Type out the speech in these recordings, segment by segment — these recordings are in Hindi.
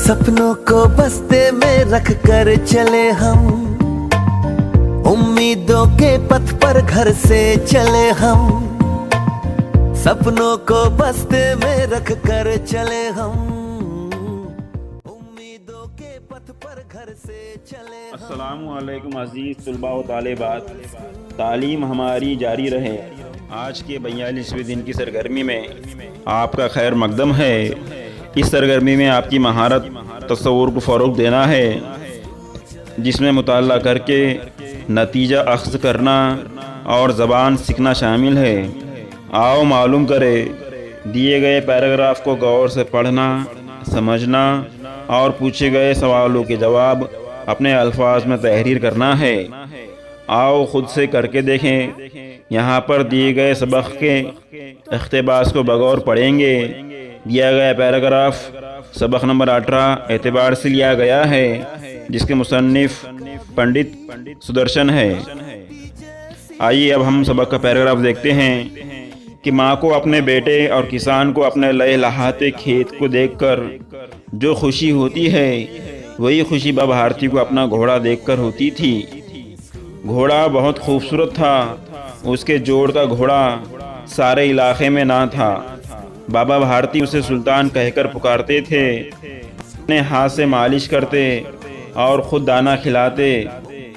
सपनों को बस्ते में रख कर चले हम, उम्मीदों के पथ पर घर से चले हम, सपनों को बस्ते में रख कर चले हम, उम्मीदों के पथ पर घर से चले हम। अस्सलामु अलैकुम अज़ीज़ तुलबा व तालिबात, तालीम हमारी जारी रहे। आज के 42वें दिन की सरगर्मी में आपका खैर मकदम है। इस सरगर्मी में आपकी महारत तसव्वुर को फ़रोग़ देना है, जिसमें मुताला करके नतीजा अख्ज़ करना और ज़बान सीखना शामिल है। आओ मालूम करें, दिए गए पैराग्राफ को गौर से पढ़ना, समझना और पूछे गए सवालों के जवाब अपने अल्फाज में तहरीर करना है। आओ ख़ुद से करके देखें। यहाँ पर दिए गए सबक के इख्तिबास को बगौर पढ़ेंगे। दिया गया पैराग्राफ सबक नंबर 18 एतबार से लिया गया है, जिसके मुसन्निफ़ पंडित सुदर्शन है। आइए अब हम सबक का पैराग्राफ देखते हैं कि माँ को अपने बेटे और किसान को अपने लहलहाते खेत को देखकर जो खुशी होती है, वही खुशी बाबा भारती को अपना घोड़ा देखकर होती थी। घोड़ा बहुत खूबसूरत था। उसके जोड़ का घोड़ा सारे इलाके में ना था। बाबा भारती उसे सुल्तान कहकर पुकारते थे। अपने हाथ से मालिश करते और ख़ुद दाना खिलाते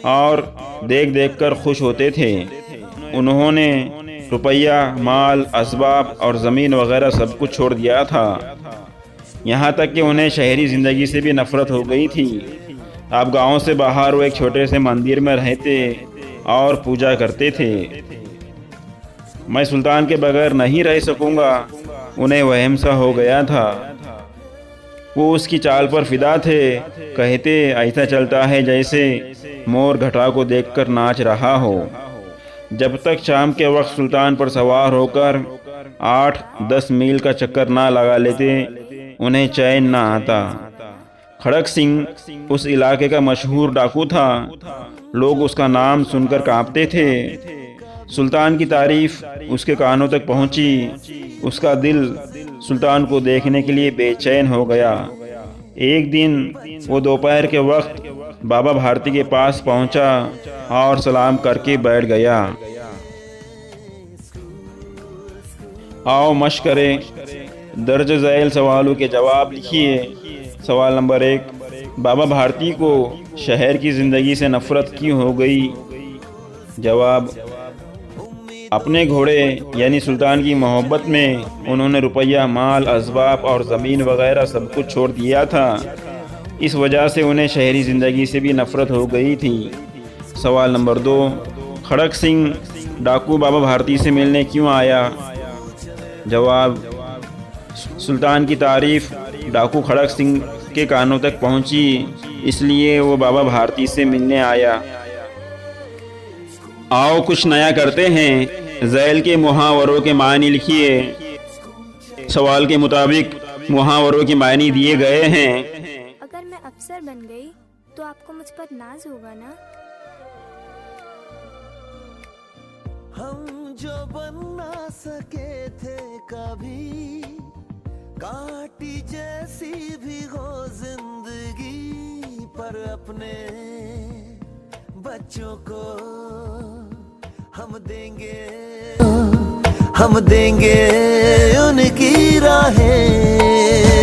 और देख देख कर खुश होते थे। उन्होंने रुपया, माल, असबाब और ज़मीन वगैरह सब कुछ छोड़ दिया था। यहाँ तक कि उन्हें शहरी ज़िंदगी से भी नफ़रत हो गई थी। अब गांव से बाहर वो एक छोटे से मंदिर में रहते और पूजा करते थे। मैं सुल्तान के बगैर नहीं रह सकूँगा, उन्हें वहम सा हो गया था। वो उसकी चाल पर फिदा थे। कहते ऐसा चलता है जैसे मोर घटा को देखकर नाच रहा हो। जब तक शाम के वक्त सुल्तान पर सवार होकर 8-10 मील का चक्कर ना लगा लेते, उन्हें चैन ना आता। खड़क सिंह उस इलाके का मशहूर डाकू था। लोग उसका नाम सुनकर कांपते थे। सुल्तान की तारीफ उसके कानों तक पहुंची। उसका दिल सुल्तान को देखने के लिए बेचैन हो गया। एक दिन वो दोपहर के वक्त बाबा भारती के पास पहुंचा और सलाम करके बैठ गया। आओ मश्क करें। दर्ज झैल सवालों के जवाब लिखिए। सवाल नंबर 1, बाबा भारती को शहर की ज़िंदगी से नफ़रत क्यों हो गई? जवाब, अपने घोड़े यानी सुल्तान की मोहब्बत में उन्होंने रुपया, माल, असबाब और ज़मीन वगैरह सब कुछ छोड़ दिया था। इस वजह से उन्हें शहरी ज़िंदगी से भी नफ़रत हो गई थी। सवाल नंबर 2, खड़क सिंह डाकू बाबा भारती से मिलने क्यों आया? जवाब, सुल्तान की तारीफ़ डाकू खड़क सिंह के कानों तक पहुंची, इसलिए वो बाबा भारती से मिलने आया। आओ कुछ नया करते हैं। झैल के मुहावरों के मानी लिखिए। सवाल के मुताबिक मुहावरों के मानी दिए गए हैं। अगर मैं अफसर बन गई तो आपको मुझ पर नाज होगा ना? हम जो बन ना सके थे कभी, काटी जैसी भी हो जिंदगी, पर अपने बच्चों को हम देंगे उनकी राहें।